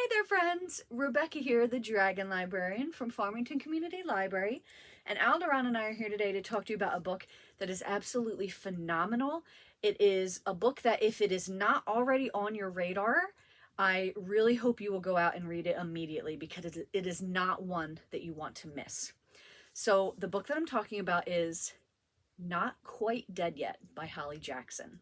there, friends! Rebecca here, the Dragon Librarian from Farmington Community Library, and Alderon and I are here today to talk to you about a book that is absolutely phenomenal. It is a book that, if it is not already on your radar, I really hope you will go out and read it immediately, because it is not one that you want to miss. So the book that I'm talking about is Not Quite Dead Yet by Holly Jackson.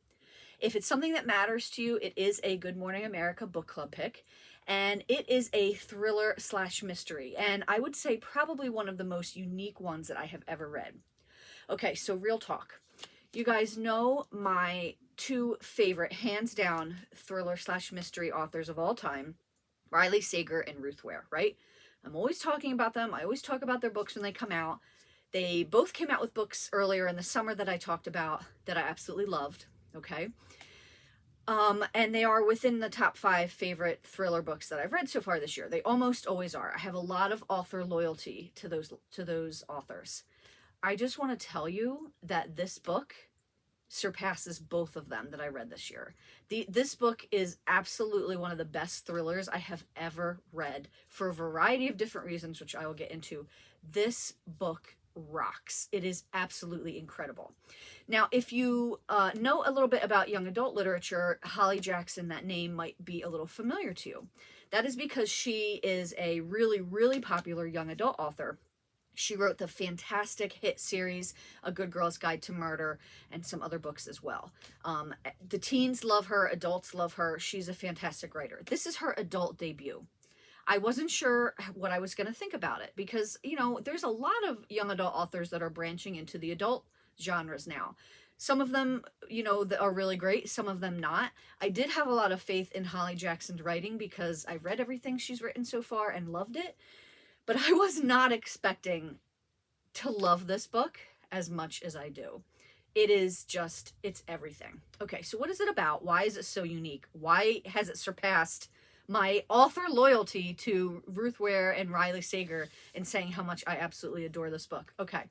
If it's something that matters to you, it is a Good Morning America book club pick, and it is a thriller slash mystery, and I would say probably one of the most unique ones that I have ever read. Okay, so real talk. You guys know my two favorite, hands down, thriller slash mystery authors of all time, Riley Sager and Ruth Ware, right? I'm always talking about them. I always talk about their books when they come out. They both came out with books earlier in the summer that I talked about that I absolutely loved, okay? And they are within the top 5 favorite thriller books that I've read so far this year. They almost always are. I have a lot of author loyalty to those authors. I just want to tell you that this book surpasses both of them that I read this year. This book is absolutely one of the best thrillers I have ever read for a variety of different reasons, which I will get into. This book rocks. It is absolutely incredible. Now, if you know a little bit about young adult literature, Holly Jackson, that name might be a little familiar to you. That is because she is a really, really popular young adult author. She wrote the fantastic hit series, A Good Girl's Guide to Murder, and some other books as well. The teens love her, adults love her. She's a fantastic writer. This is her adult debut. I wasn't sure what I was going to think about it because, you know, there's a lot of young adult authors that are branching into the adult genres now. Some of them, you know, that are really great, some of them not. I did have a lot of faith in Holly Jackson's writing because I read everything she's written so far and loved it, but I was not expecting to love this book as much as I do. It is just, it's everything. Okay, so what is it about? Why is it so unique? Why has it surpassed my author loyalty to Ruth Ware and Riley Sager in saying how much I absolutely adore this book? Okay,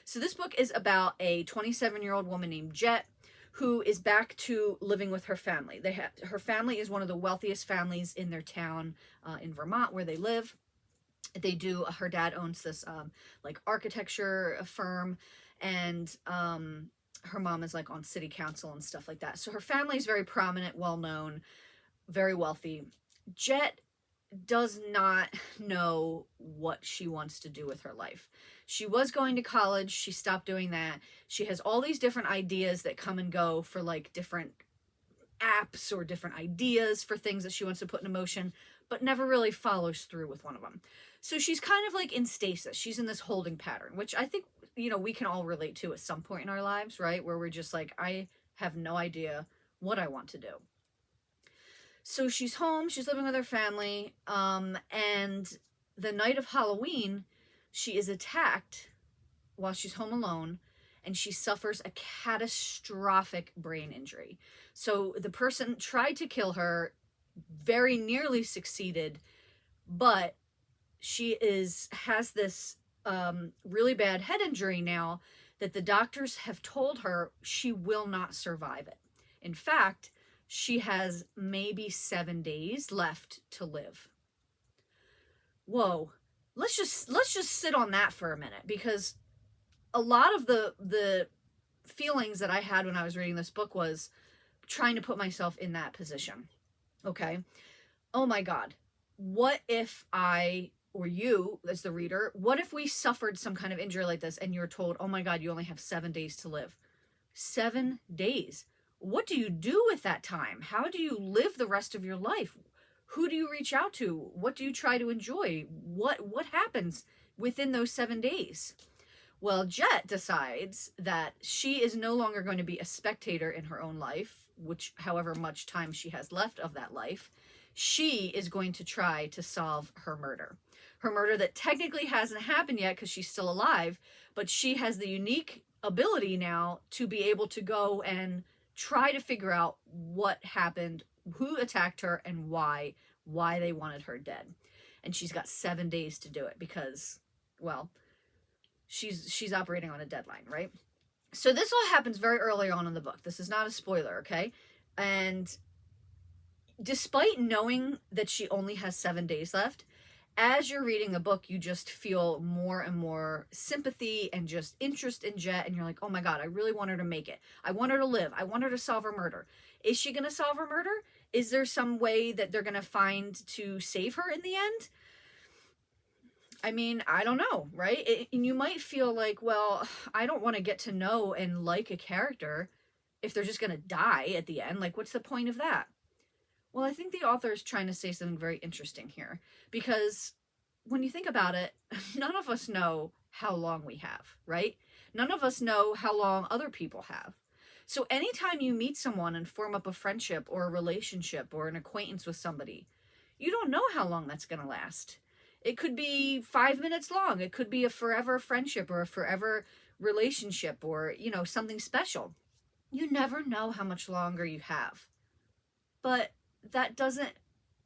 so this book is about a 27-year-old woman named Jet who is back to living with her family. Her family is one of the wealthiest families in their town in Vermont where they live. Her dad owns this like architecture firm, and her mom is like on city council and stuff like that. So her family is very prominent, well known, very wealthy. Jet does not know what she wants to do with her life. She was going to college. She stopped doing that. She has all these different ideas that come and go for like different apps or different ideas for things that she wants to put in motion, but never really follows through with one of them. So she's kind of like in stasis. She's in this holding pattern, which I think, you know, we can all relate to at some point in our lives, right? Where we're just like, I have no idea what I want to do. So she's home, she's living with her family, and the night of Halloween, she is attacked while she's home alone, and she suffers a catastrophic brain injury. So the person tried to kill her, very nearly succeeded, but she has this really bad head injury now that the doctors have told her she will not survive it. In fact, she has maybe 7 days left to live. Whoa. Let's just sit on that for a minute, because a lot of the feelings that I had when I was reading this book was trying to put myself in that position. Okay? Oh my God. What if I, or you as the reader, what if we suffered some kind of injury like this and you're told, oh my God, you only have 7 days to live? 7 days. What do you do with that time? How do you live the rest of your life? Who do you reach out to? What do you try to enjoy? What happens within those 7 days? Well, Jet decides that she is no longer going to be a spectator in her own life, which however much time she has left of that life, she is going to try to solve her murder. Her murder that technically hasn't happened yet because she's still alive, but she has the unique ability now to be able to go and try to figure out what happened, who attacked her, and why they wanted her dead. And she's got 7 days to do it because, well, she's operating on a deadline, right? So this all happens very early on in the book. This is not a spoiler, okay? And despite knowing that she only has 7 days left, as you're reading the book, you just feel more and more sympathy and just interest in Jet, and you're like, oh my god, I really want her to make it. I want her to live. I want her to solve her murder. Is she going to solve her murder? Is there some way that they're going to find to save her in the end? I mean, I don't know, right? And you might feel like, well, I don't want to get to know and like a character if they're just going to die at the end. Like, what's the point of that? Well, I think the author is trying to say something very interesting here, because when you think about it, none of us know how long we have, right? None of us know how long other people have. So anytime you meet someone and form up a friendship or a relationship or an acquaintance with somebody, you don't know how long that's going to last. It could be 5 minutes long. It could be a forever friendship or a forever relationship or, you know, something special. You never know how much longer you have. But that doesn't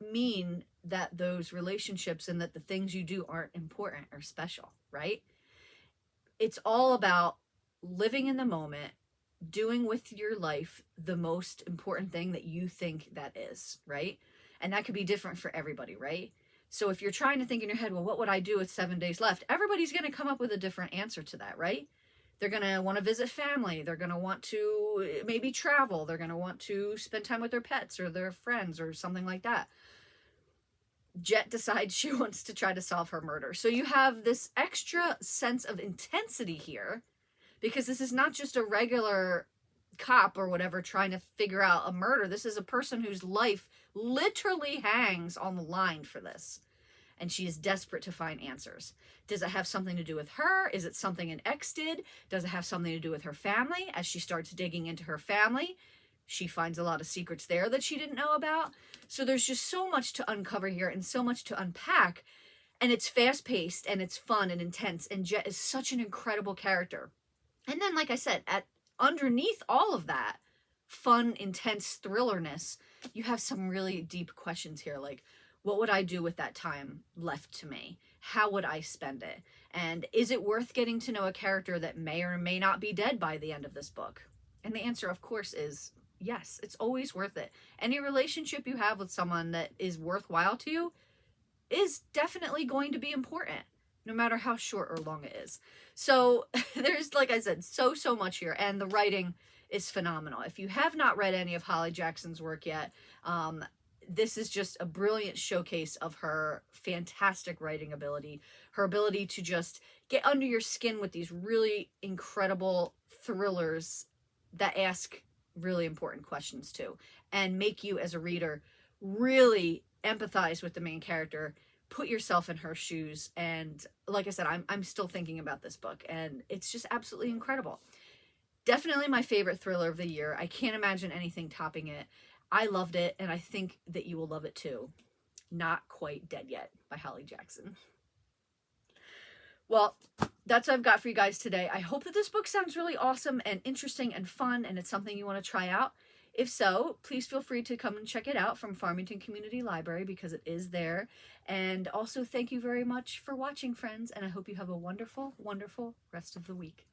mean that those relationships and that the things you do aren't important or special, right? It's all about living in the moment, doing with your life the most important thing that you think that is, right? And that could be different for everybody, right? So if you're trying to think in your head, well, what would I do with 7 days left? Everybody's going to come up with a different answer to that, right? They're going to want to visit family. They're going to want to maybe travel. They're going to want to spend time with their pets or their friends or something like that. Jet decides she wants to try to solve her murder. So you have this extra sense of intensity here, because this is not just a regular cop or whatever trying to figure out a murder. This is a person whose life literally hangs on the line for this. And she is desperate to find answers. Does it have something to do with her? Is it something an ex did? Does it have something to do with her family? As she starts digging into her family, she finds a lot of secrets there that she didn't know about. So there's just so much to uncover here and so much to unpack. And it's fast-paced and it's fun and intense. And Jet is such an incredible character. And then, like I said, underneath all of that fun, intense thrillerness, you have some really deep questions here, like, what would I do with that time left to me? How would I spend it? And is it worth getting to know a character that may or may not be dead by the end of this book? And the answer, of course, is yes. It's always worth it. Any relationship you have with someone that is worthwhile to you is definitely going to be important, no matter how short or long it is. So there's, like I said, so much here. And the writing is phenomenal. If you have not read any of Holly Jackson's work yet, this is just a brilliant showcase of her fantastic writing ability, her ability to just get under your skin with these really incredible thrillers that ask really important questions too, and make you as a reader really empathize with the main character, put yourself in her shoes. And like I said, I'm still thinking about this book, and it's just absolutely incredible. Definitely my favorite thriller of the year. I can't imagine anything topping it. I loved it, and I think that you will love it too. Not Quite Dead Yet by Holly Jackson. Well, that's what I've got for you guys today. I hope that this book sounds really awesome and interesting and fun, and it's something you want to try out. If so, please feel free to come and check it out from Farmington Community Library, because it is there. And also, thank you very much for watching, friends, and I hope you have a wonderful, wonderful rest of the week.